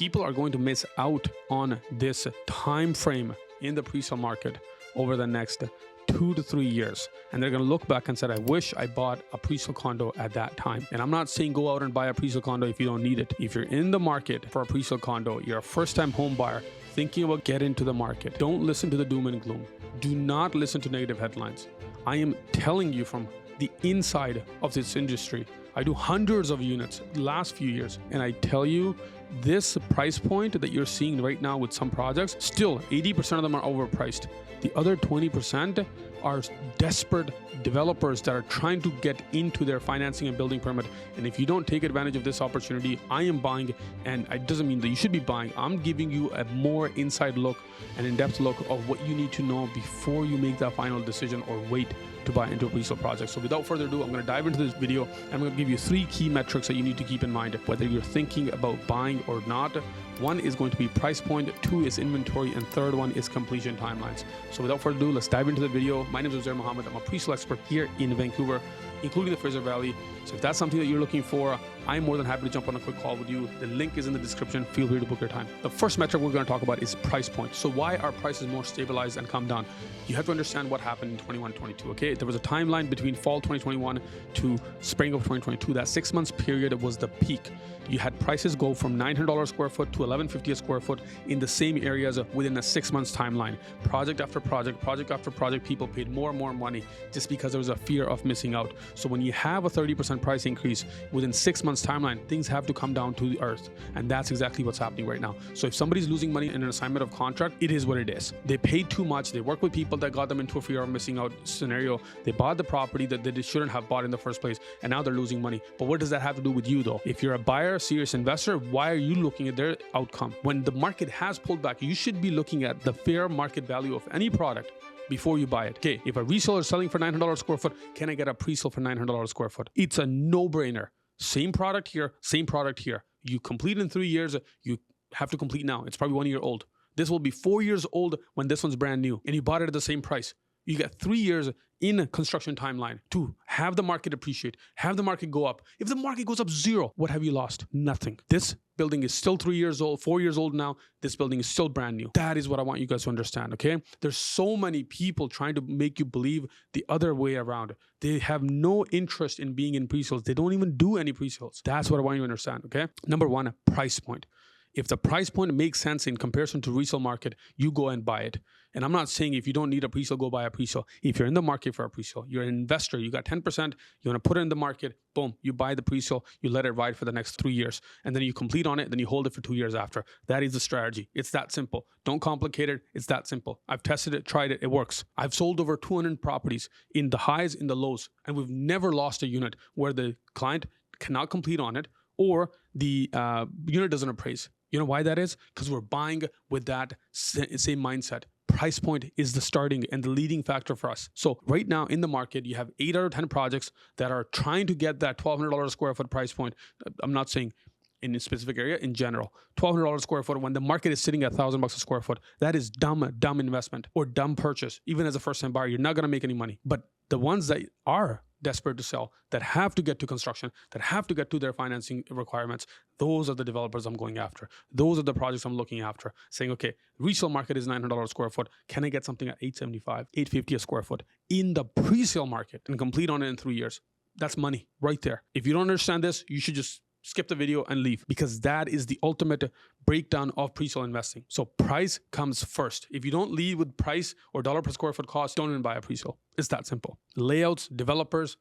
people are going to miss out on this time frame in the pre-sale market over the next 2 to 3 years, and they're going to look back and say, I wish I bought a pre-sale condo at that time. And I'm not saying go out and buy a pre-sale condo if you don't need it. If you're in the market for a pre-sale condo, you're a first-time home buyer thinking about getting into the market, don't listen to the doom and gloom. Do not listen to negative headlines. I am telling you from the inside of this industry. I do hundreds of units the last few years, and I tell you, this price point that you're seeing right now with some projects, still 80% of them are overpriced. The other 20% are desperate developers that are trying to get into their financing and building permit. And if you don't take advantage of this opportunity, I am buying, and it doesn't mean that you should be buying. I'm giving you a more inside look, an in-depth look of what you need to know before you make that final decision or wait to buy into a pre-sale project. So without further ado, I'm going to dive into this video and I'm going to give you 3 key metrics that you need to keep in mind whether you're thinking about buying or not. 1 is going to be price point, 2 is inventory, and 3rd one is completion timelines. So without further ado, let's dive into the video. My name is Uzair Muhammad. I'm a pre-sale expert here in Vancouver, including the Presale Valley. So if that's something that you're looking for, I'm more than happy to jump on a quick call with you. The link is in the description. Feel free to book your time. The first metric we're going to talk about is price point. So why are prices more stabilized and come down? You have to understand what happened in 21-22, okay? There was a timeline between fall 2021 to spring of 2022. That 6 months period was the peak. You had prices go from $900 a square foot to $1,150 a square foot in the same areas within a 6 months timeline. Project after project, people paid more and more money just because there was a fear of missing out. So when you have a 30% price increase within 6 months timeline, things have to come down to the earth. And that's exactly what's happening right now. So if somebody's losing money in an assignment of contract, it is what it is. They paid too much. They work with people that got them into a fear of missing out scenario. They bought the property that they shouldn't have bought in the first place, and now they're losing money. But what does that have to do with you though? If you're a buyer, serious investor, why are you looking at their outcome? When the market has pulled back, you should be looking at the fair market value of any product before you buy it. Okay, if a reseller is selling for $900 a square foot, can I get a pre-sale for $900 a square foot? It's a no-brainer. Same product here, same product here. You complete in 3 years, you have to complete now. It's probably 1 year old. This will be 4 years old when this one's brand new, and you bought it at the same price. You get 3 years in construction timeline to have the market appreciate, have the market go up. If the market goes up 0, what have you lost? Nothing. This building is still 3 years old, 4 years old now. This building is still brand new. That is what I want you guys to understand, okay? There's so many people trying to make you believe the other way around. They have no interest in being in pre-sales. They don't even do any pre-sales. That's what I want you to understand, okay? Number 1, price point. If the price point makes sense in comparison to resale market, you go and buy it. And I'm not saying if you don't need a pre-sale, go buy a pre-sale. If you're in the market for a pre-sale, you're an investor, you got 10%, you want to put it in the market, boom, you buy the pre-sale, you let it ride for the next 3 years, and then you complete on it, then you hold it for 2 years after. That is the strategy. It's that simple. Don't complicate it. It's that simple. I've tested it, tried it, it works. I've sold over 200 properties in the highs, in the lows, and we've never lost a unit where the client cannot complete on it or the unit doesn't appraise. You know why that is? Because we're buying with that same mindset. Price point is the starting and the leading factor for us. So right now in the market, you have 8 out of 10 projects that are trying to get that $1,200 a square foot price point. I'm not saying in a specific area, in general. $1,200 a square foot when the market is sitting at $1,000 a square foot. That is dumb investment or dumb purchase. Even as a first-time buyer, you're not going to make any money. But the ones that are desperate to sell, that have to get to construction, that have to get to their financing requirements, those are the developers I'm going after. Those are the projects I'm looking after, saying, okay, resale market is $900 a square foot. Can I get something at $875, $850 a square foot in the pre-sale market and complete on it in 3 years? That's money right there. If you don't understand this, you should just skip the video and leave, because that is the ultimate breakdown of pre-sale investing. So price comes first. If you don't lead with price or dollar per square foot cost, don't even buy a pre-sale. It's that simple. Layouts, developers,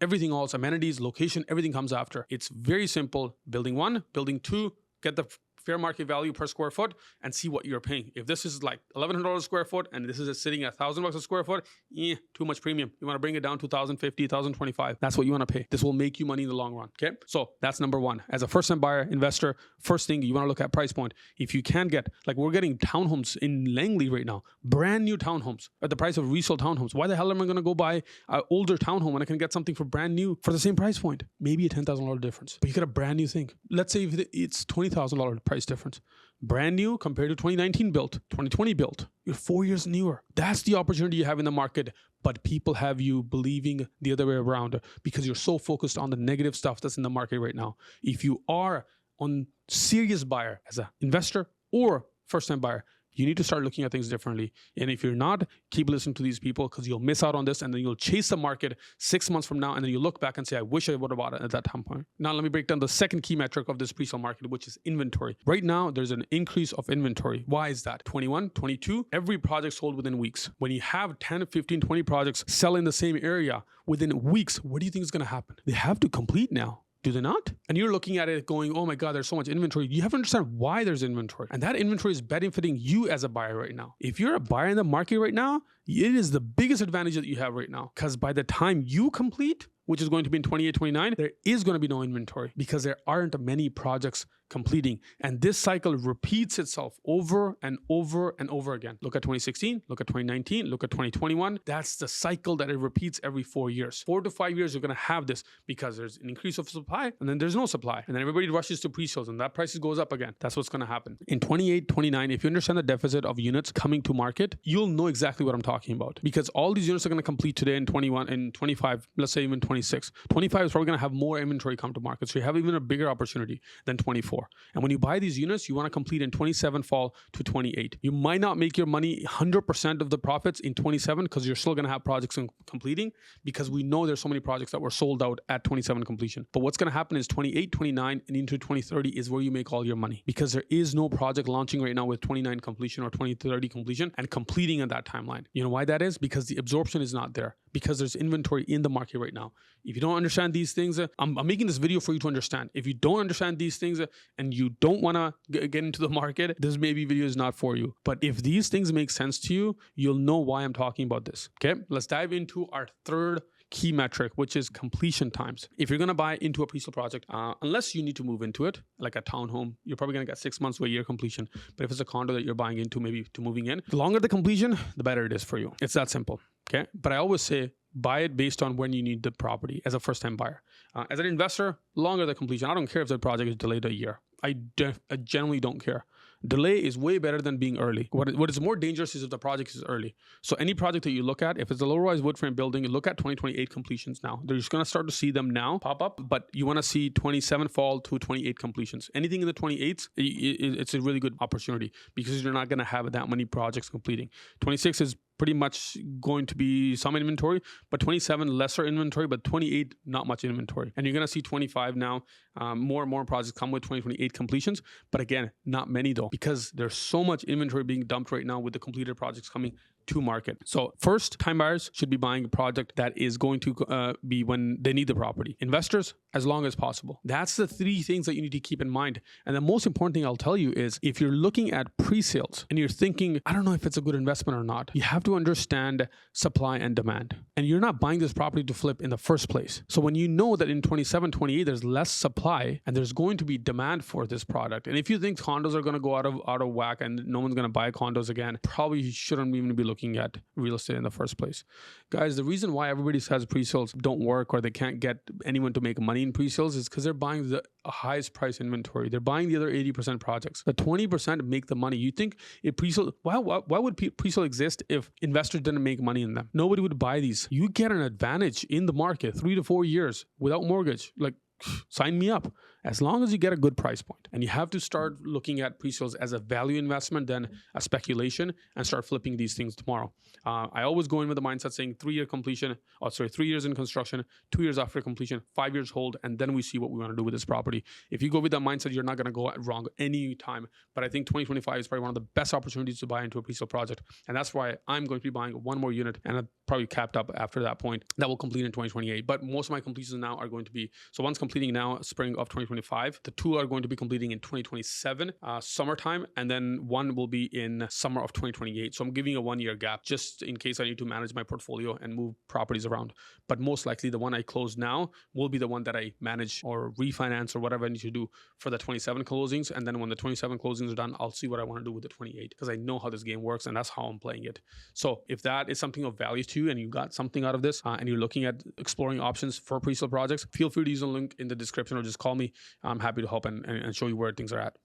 everything else, amenities, location, everything comes after. It's very simple. Building 1, building 2, get the fair market value per square foot and see what you're paying. If this is like $1,100 a square foot and this is sitting at $1,000 a square foot, too much premium. You want to bring it down to $1,050, $1,025. That's what you want to pay. This will make you money in the long run. Okay, so that's number 1. As a first-time buyer, investor, first thing you want to look at price point. If you can get, like we're getting townhomes in Langley right now, brand new townhomes at the price of resale townhomes. Why the hell am I going to go buy an older townhome when I can get something for brand new for the same price point? Maybe a $10,000 difference, but you get a brand new thing. Let's say if it's $20,000 price difference. Brand new compared to 2019 built, 2020 built. You're 4 years newer. That's the opportunity you have in the market. But people have you believing the other way around because you're so focused on the negative stuff that's in the market right now. If you are on serious buyer as an investor or first-time buyer, you need to start looking at things differently. And if you're not, keep listening to these people because you'll miss out on this and then you'll chase the market 6 months from now and then you look back and say, I wish I would have bought it at that time point. Now, let me break down the second key metric of this pre-sale market, which is inventory. Right now, there's an increase of inventory. Why is that? 21, 22, every project sold within weeks. When you have 10, 15, 20 projects sell in the same area within weeks, what do you think is going to happen? They have to complete now. Do they not? And you're looking at it going, oh my God, there's so much inventory. You have to understand why there's inventory. And that inventory is benefiting you as a buyer right now. If you're a buyer in the market right now, it is the biggest advantage that you have right now. Because by the time you complete, which is going to be in 28, 29, there is going to be no inventory because there aren't many projects completing. And this cycle repeats itself over and over and over again. Look at 2016, look at 2019, look at 2021. That's the cycle that it repeats every 4 years. 4 to 5 years, you're going to have this because there's an increase of supply and then there's no supply. And then everybody rushes to pre-sales and that price goes up again. That's what's going to happen. In 28, 29, if you understand the deficit of units coming to market, you'll know exactly what I'm talking about because all these units are going to complete today in 21 and 25, let's say even 26. 25 is probably going to have more inventory come to market. So you have even a bigger opportunity than 24. And when you buy these units, you want to complete in 27 fall to 28. You might not make your money 100% of the profits in 27 because you're still going to have projects completing because we know there's so many projects that were sold out at 27 completion. But what's going to happen is 28, 29 and into 2030 is where you make all your money because there is no project launching right now with 29 completion or 2030 completion and completing at that timeline. You know why that is? Because the absorption is not there because there's inventory in the market right now. If you don't understand these things, I'm making this video for you to understand. If you don't understand these things and you don't want to get into the market, this maybe video is not for you. But if these things make sense to you, you'll know why I'm talking about this. Okay, let's dive into our third key metric, which is completion times. If you're going to buy into a pre-sale project, unless you need to move into it, like a townhome, you're probably going to get 6 months to a year completion. But if it's a condo that you're buying into, maybe to moving in, the longer the completion, the better it is for you. It's that simple. Okay. But I always say, buy it based on when you need the property as a first-time buyer. As an investor, longer the completion. I don't care if the project is delayed a year. I generally don't care. Delay is way better than being early. What is more dangerous is if the project is early. So any project that you look at, if it's a low-rise wood frame building, look at 2028 completions now. They're just going to start to see them now pop up, but you want to see 27 fall to 28 completions. Anything in the 28s, it's a really good opportunity because you're not going to have that many projects completing. 26 is pretty much going to be some inventory, but 27 lesser inventory, but 28 not much inventory. And you're going to see 25 now. More and more projects come with 2028 completions, but again, not many though, because there's so much inventory being dumped right now with the completed projects coming to market. So first, time buyers should be buying a project that is going to be when they need the property. Investors, as long as possible. That's the three things that you need to keep in mind. And the most important thing I'll tell you is if you're looking at pre-sales and you're thinking, I don't know if it's a good investment or not, you have to understand supply and demand. And you're not buying this property to flip in the first place. So when you know that in 27, 28, there's less supply and there's going to be demand for this product. And if you think condos are going to go out of whack and no one's going to buy condos again, probably shouldn't even be looking at real estate in the first place. Guys, the reason why everybody says pre-sales don't work or they can't get anyone to make money in pre-sales is because they're buying the highest price inventory. They're buying the other 80% projects. The 20% make the money. You think if pre-sale, why would pre-sale exist if investors didn't make money in them? Nobody would buy these. You get an advantage in the market 3 to 4 years without mortgage. Like, sign me up. As long as you get a good price point. And you have to start looking at pre-sales as a value investment than a speculation and start flipping these things tomorrow. I always go in with the mindset saying 3 year completion, 3 years in construction, 2 years after completion, 5 years hold, and then we see what we want to do with this property. If you go with that mindset, you're not going to go wrong any time. But I think 2025 is probably one of the best opportunities to buy into a pre-sale project. And that's why I'm going to be buying one more unit and I'll probably capped up after that point that will complete in 2028. But most of my completions now are going to be, so one's completing now spring of 2025. The 2 are going to be completing in 2027, summertime, and then 1 will be in summer of 2028. So I'm giving a 1 year gap just in case I need to manage my portfolio and move properties around. But most likely the one I close now will be the one that I manage or refinance or whatever I need to do for the 27 closings. And then when the 27 closings are done, I'll see what I want to do with the 28 because I know how this game works and that's how I'm playing it. So if that is something of value to you and you got something out of this and you're looking at exploring options for pre-sale projects, feel free to use the link in the description or just call me. I'm happy to help and show you where things are at.